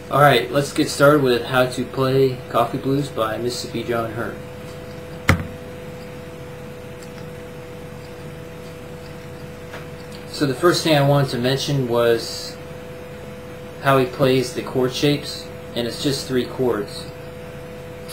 Alright, let's get started with how to play Coffee Blues by Mississippi John Hurt. So the first thing I wanted to mention was how he plays the chord shapes, and it's just 3 chords.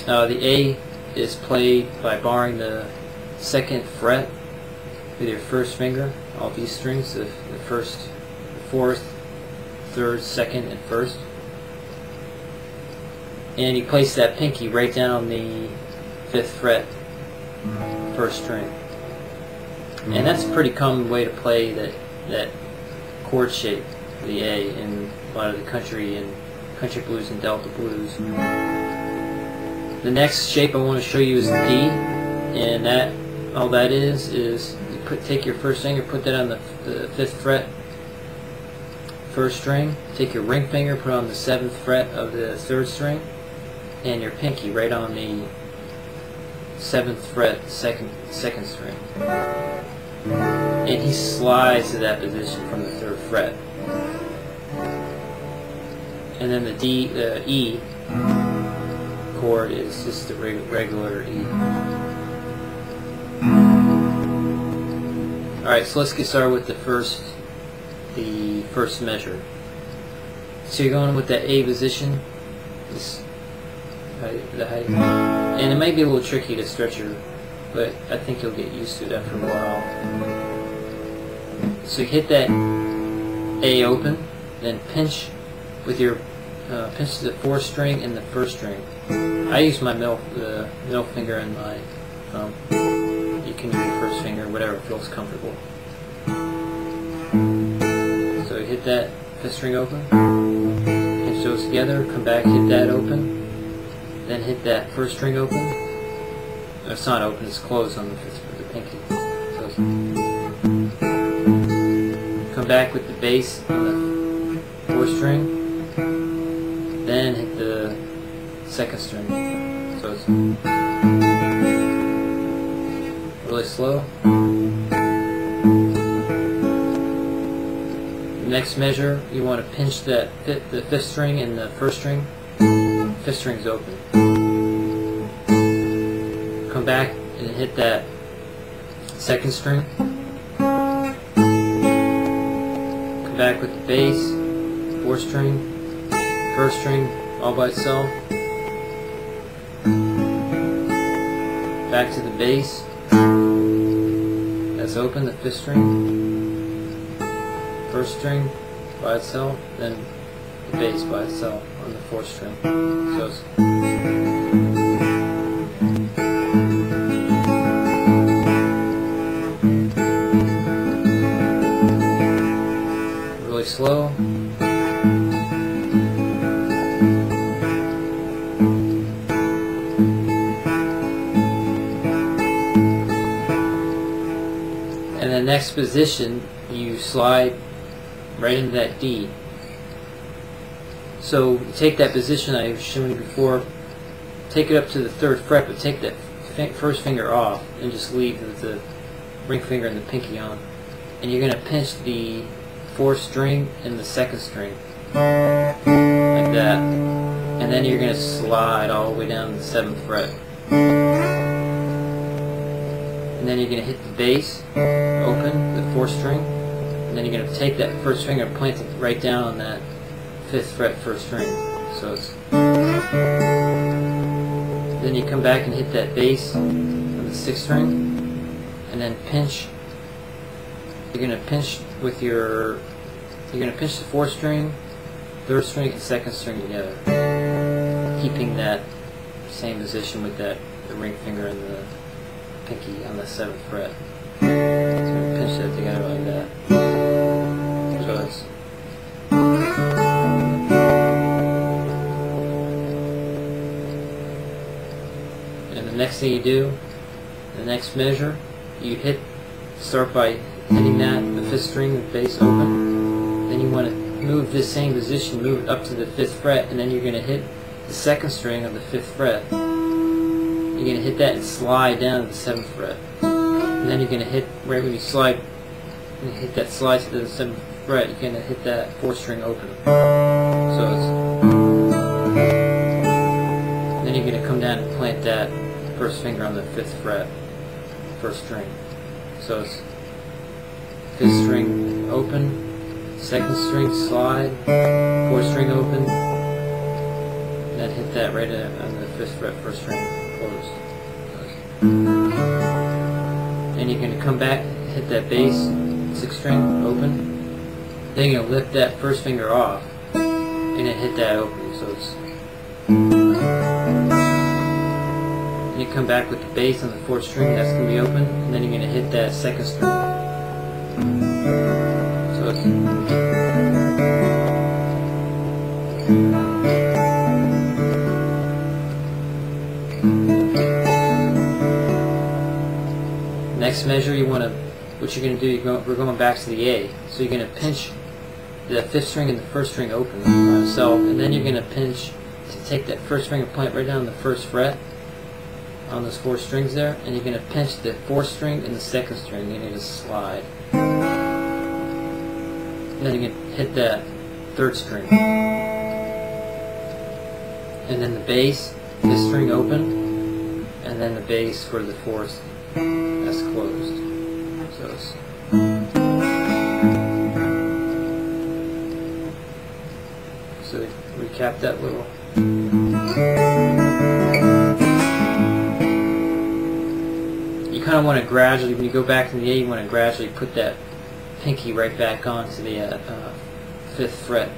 The A is played by barring the 2nd fret with your first finger, all these strings, the 1st, 4th, 3rd, 2nd, and 1st. And you place that pinky right down on the 5th fret, 1st string. And that's a pretty common way to play that chord shape, the A, in a lot of the country blues and Delta blues. The next shape I want to show you is the D, and all that is you take your first finger, put that on the 5th fret, 1st string, take your ring finger, put it on the 7th fret of the 3rd string, and your pinky right on the 7th fret, 2nd string. And he slides to that position from the 3rd fret. And then the E chord is just the regular E. Alright, so let's get started with the first measure. So you're going with that A position, the height, and it may be a little tricky to stretch your, but I think you'll get used to it after a while. So you hit that A open, then pinch with your pinch the 4th string and the 1st string. I use my middle finger and my thumb. You can use your first finger, whatever feels comfortable. So you hit that 5th string open, pinch those together, come back, hit that open, then hit that 1st string open. No, it's not open, it's closed on the 5th with the pinky. So come back with the bass on the 4th string, then hit the 2nd string. So it's really slow. The next measure, you want to pinch the 5th string and the 1st string. 5th string's open. Come back and hit that 2nd string. Come back with the bass, 4th string, 1st string all by itself. Back to the bass. That's open, the 5th string. 1st string by itself, then the bass by itself on the 4th string. So it's really slow. And the next position, you slide right into that D. So take that position I was showing you before, take it up to the 3rd fret, but take that 1st finger off and just leave the ring finger and the pinky on. And you're going to pinch the 4th string and the 2nd string, like that. And then you're going to slide all the way down to the 7th fret. And then you're going to hit the bass, open, the 4th string, and then you're going to take that 1st finger and plant it right down on that 5th fret 1st string. So it's, then you come back and hit that bass on the 6th string, and then pinch. You're going to pinch with your, you're going to pinch the 4th string, 3rd string, and 2nd string together, keeping that same position with the ring finger and the pinky on the 7th fret. So pinch that together like that. So it's and the next thing you do, the next measure, you start by hitting that, the 5th string, the bass open. Then you want to move this same position, move it up to the 5th fret, and then you're going to hit the 2nd string of the 5th fret. You're going to hit that and slide down to the 7th fret. And then you're going to hit, right when you slide, you hit that slide to the 7th fret, you're going to hit that 4th string open. So it's, then you're going to come down and plant that 1st finger on the 5th fret, 1st string. So it's 5th string open, 2nd string slide, 4th string open, and then hit that right on the 5th fret, 1st string closed. Then you're going to come back, hit that bass, 6th string open. Then you're going to lift that 1st finger off and then hit that open. So it's. Then you come back with the bass on the 4th string, that's going to be open, and then you're going to hit that 2nd string. So it's. Next measure, what you're going to do, we're going back to the A. So you're going to pinch the 5th string and the 1st string open on itself, and then you're going to pinch to take that 1st string and plant right down the 1st fret on those 4 strings there, and you're going to pinch the 4th string and the 2nd string. You're going to slide. And then you're going to hit that 3rd string. And then the bass, 5th string open, and then the bass for the 4th. That's closed. So it's so recap that little. You kind of want to gradually, when you go back to the A, you want to gradually put that pinky right back onto the 5th fret,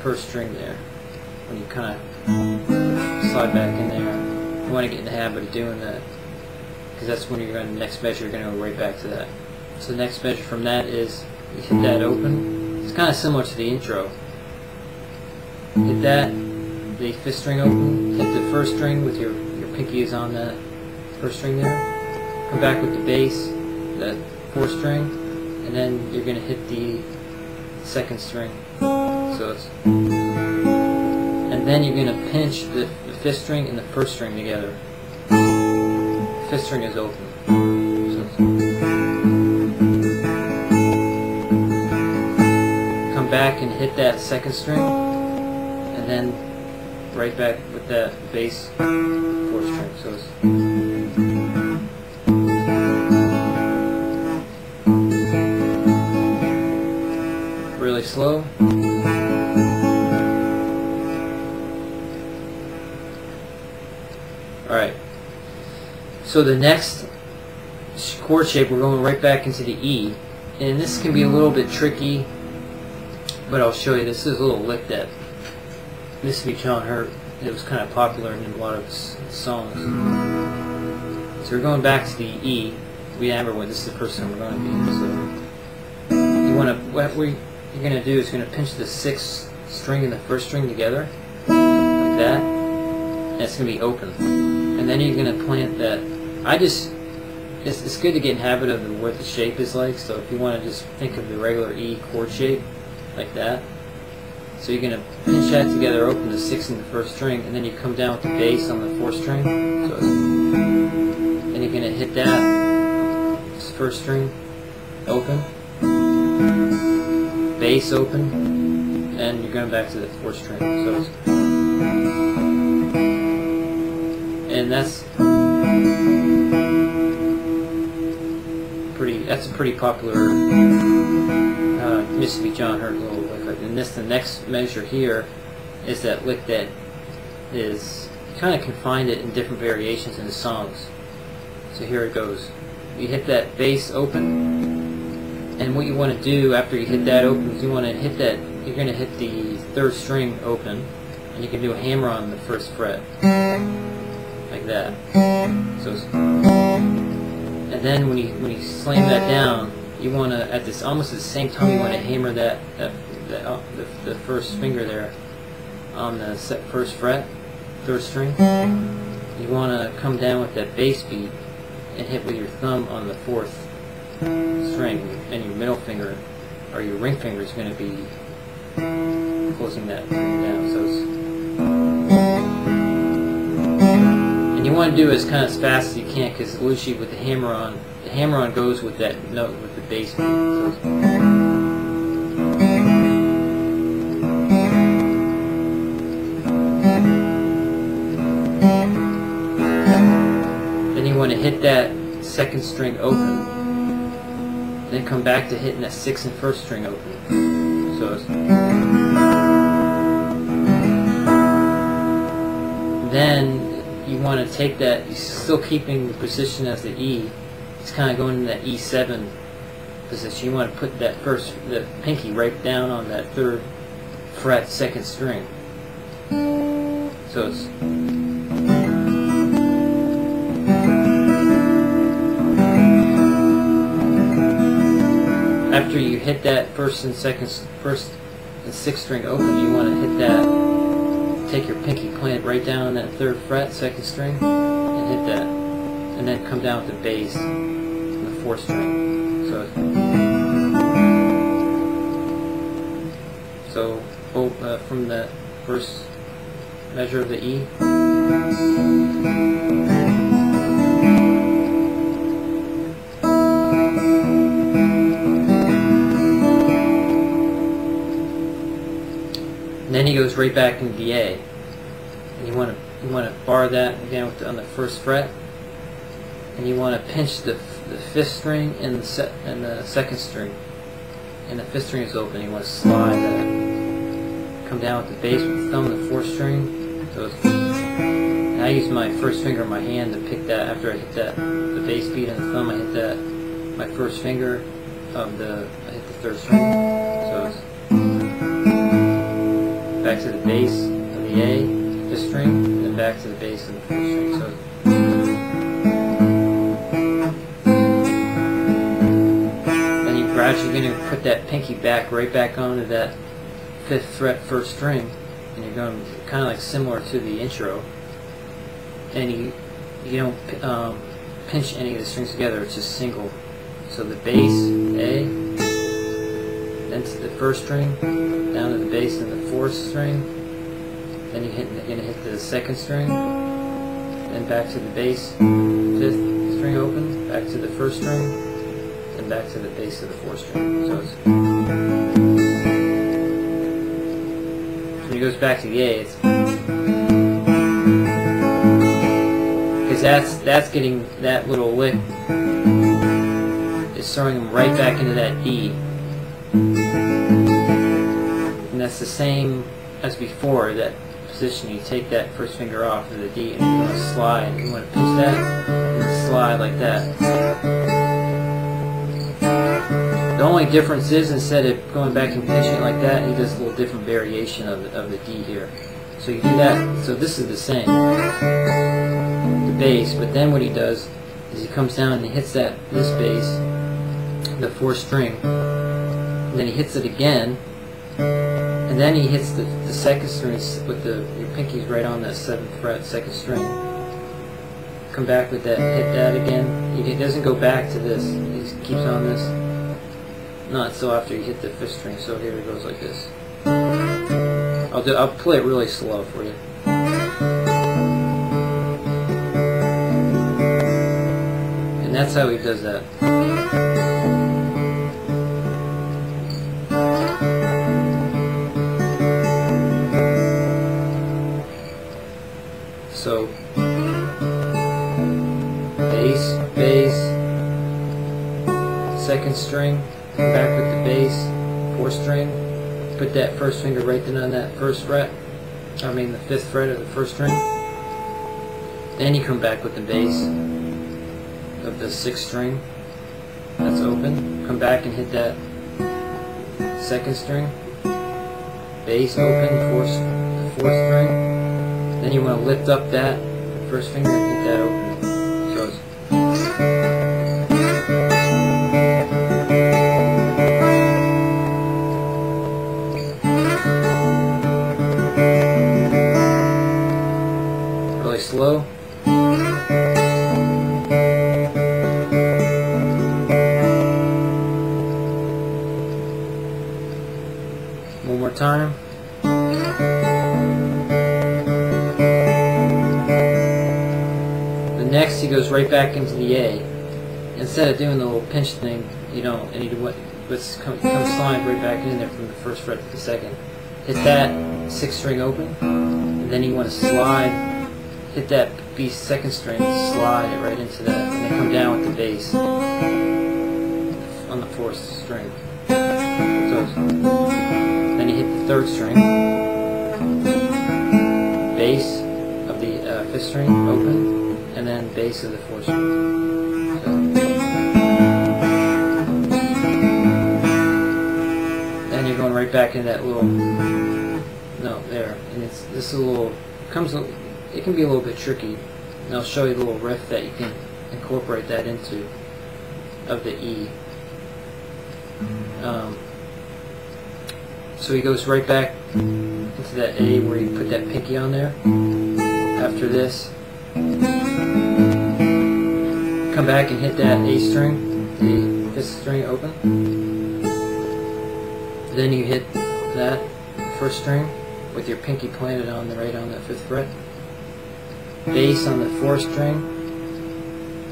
1st string there. When you kind of slide back in there, you want to get in the habit of doing that. Because that's when you're going to, the next measure, you're going to go right back to that. So the next measure from that is, you hit that open. It's kind of similar to the intro. Hit that, the 5th string open, hit the 1st string with your pinky is on that 1st string there. Come back with the bass, that 4th string, and then you're going to hit the 2nd string. So it's, and then you're going to pinch the 5th string and the 1st string together. 5th string is open. So come back and hit that 2nd string, and then right back with that bass 4th string. So it's really slow. Alright. So the next chord shape, we're going right back into the E, and this can be a little bit tricky, but I'll show you. This is a little lick that Mississippi John Hurt. It was kind of popular in a lot of his songs. So we're going back to the E. We never went. This is the first time we're going to be. So you want to, what you're going to do is you're going to pinch the 6th string and the 1st string together, like that. And it's going to be open, and then you're going to plant that. It's good to get in habit of what the shape is like. So if you want to just think of the regular E chord shape, like that. So you're going to pinch that together, open the 6th and the 1st string, and then you come down with the bass on the 4th string. So and you're going to hit that 1st string, open, bass open, and you're going back to the 4th string. So it's, and that's a pretty popular Mississippi John Hurt little lick. And the next measure here is that lick that is, you kind of can find it in different variations in the songs. So here it goes. You hit that bass open, and what you want to do after you hit that open is you want to hit that, you're going to hit the 3rd string open, and you can do a hammer on the 1st fret, like that. So it's, then when you slam that down, you want to, at this almost at the same time, you want to hammer the first finger there on the first fret, third string. You want to come down with that bass beat and hit with your thumb on the fourth string, and your middle finger or your ring finger is going to be closing that down. So it's, and you want to do it as kind of as fast as you can, because usually with the hammer on goes with that note with the bass beat. So it's, then you want to hit that second string open, then come back to hitting that sixth and first string open. So it's, then you want to take that, you're still keeping the position as the E, it's kind of going in that E7 position. You want to put that the pinky right down on that third fret, second string. So it's, after you hit that first and sixth string open, you want to hit that, take your pinky, plant it right down on that third fret, second string, and hit that, and then come down with the bass on the fourth string. So from the first measure of the E. And then he goes right back into the A, and you want to bar that again with on the first fret, and you want to pinch the fifth string and the second string, and the fifth string is open. You want to slide that, come down with the bass with the thumb, the fourth string. So it's, and I use my first finger of my hand to pick that. After I hit that the bass beat and the thumb, I hit that my first finger of I hit the third string. So it's back to the bass of the A, fifth string, and then back to the bass of the fourth string. So then you're gradually going to put that pinky back right back onto that fifth fret, first string, and you're going kind of like similar to the intro. And you don't pinch any of the strings together; it's just single. So the bass A, then to the first string, down to the bass and the fourth string, then you're going to hit the second string, then back to the bass, fifth string open, back to the first string, then back to the bass of the fourth string. So it's, when it goes back to the A, it's, because that's getting that little lick, is throwing them right back into that D. And that's the same as before, that position. You take that first finger off of the D and you want to slide. You want to pinch that and then slide like that. The only difference is, instead of going back and pinching it like that, he does a little different variation of the D here. So you do that. So this is the same, the bass. But then what he does is he comes down and he hits this bass, the fourth string, and then he hits it again. And then he hits the second string with your pinky's right on that 7th fret, second string. Come back with that, hit that again. He doesn't go back to this. He just keeps on this. Not until after you hit the 5th string. So here it goes like this. I'll play it really slow for you. And that's how he does that. So, bass, bass, second string, come back with the bass, fourth string, put that first finger right then on that first fret, the 5th fret of the first string. Then you come back with the bass of the 6th string, that's open, come back and hit that second string, bass open, the fourth string. Then you want to lift up that first finger and hit that open. So it's, time. The next he goes right back into the A. Instead of doing the little pinch thing, you don't, and he comes slide right back in there from the first fret to the second. Hit that 6th string open, and then you want to slide, hit that B second string, slide it right into that, and then come down with the bass on the 4th string. So then you hit the 3rd string, bass of the 5th string open, and then bass of the 4th string. So then you're going right back into that little note there, and this is a little it can be a little bit tricky, and I'll show you the little riff that you can incorporate that into of the E. So he goes right back into that A where you put that pinky on there. After this, come back and hit that A string, the 5th string open. Then you hit that 1st string with your pinky planted on right on the 5th fret. Bass on the 4th string.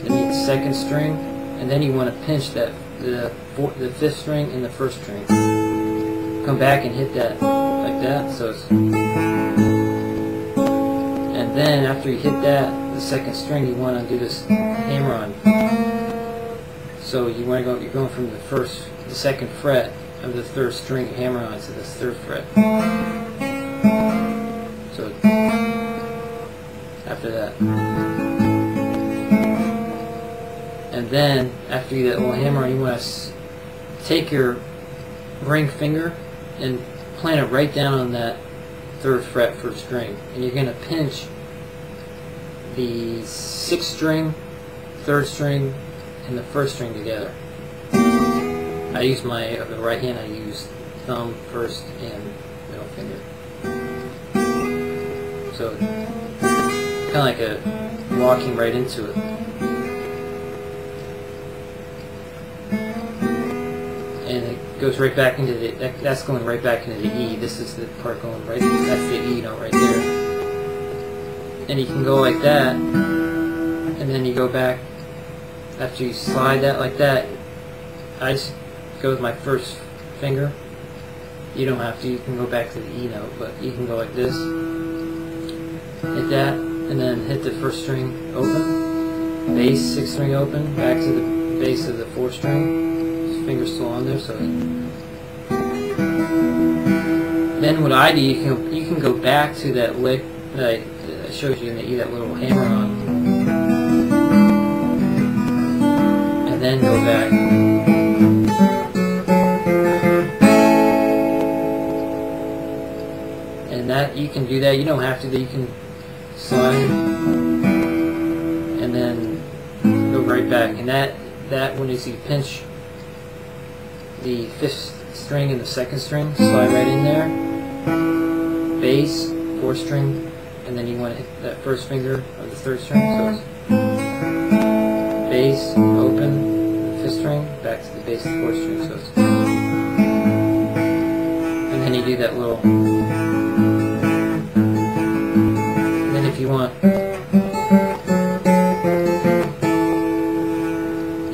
Then you hit the 2nd string, and then you want to pinch that the 5th string and the 1st string. Come back and hit that like that. So it's, and then after you hit that, the 2nd string, you want to do this hammer on. So you want to go. You're going from the 2nd fret of the 3rd string, hammer on to the 3rd fret. So after that, and then after you do that little hammer on, you want to take your ring finger and plant it right down on that 3rd fret 1st string, and you're going to pinch the 6th string, 3rd string, and the 1st string together. I use my the right hand. I use thumb first and middle finger. So kind of like a walking right into it. And it goes right back into the, that's going right back into the E. This is the part going right, that's the E note right there. And you can go like that, and then you go back, after you slide that like that, I just go with my 1st finger. You don't have to, you can go back to the E note, but you can go like this, hit that, and then hit the 1st string open, bass 6th string open, back to the bass of the 4th string. Finger's still on there, so then what I do, you can go back to that lick that I showed you in the E, that little hammer on, and then go back, and that you can do that. You don't have to. You can slide and then go right back, and that one is you pinch the 5th string and the 2nd string, slide right in there, bass, 4th string, and then you want to hit that 1st finger of the 3rd string, so it's bass, open, the 5th string, back to the bass of the 4th string, so it's, and then you do that little, and then if you want,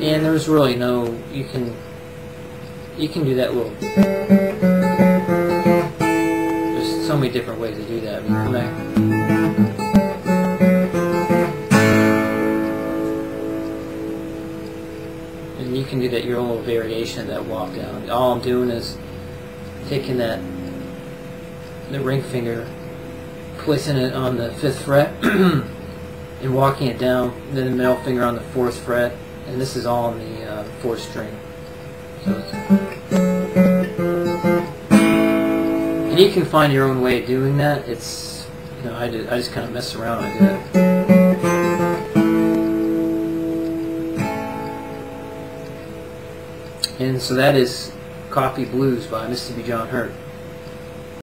and there's really no, you can do that little, there's so many different ways to do that. I mean, come back. And you can do that, your own little variation of that walk down. All I'm doing is taking the ring finger, placing it on the 5th fret, and walking it down, then the middle finger on the 4th fret, and this is all on the 4th string. So and you can find your own way of doing that. It's, you know, I just kind of mess around. I do it. And so that is Coffee Blues by Mississippi John Hurt.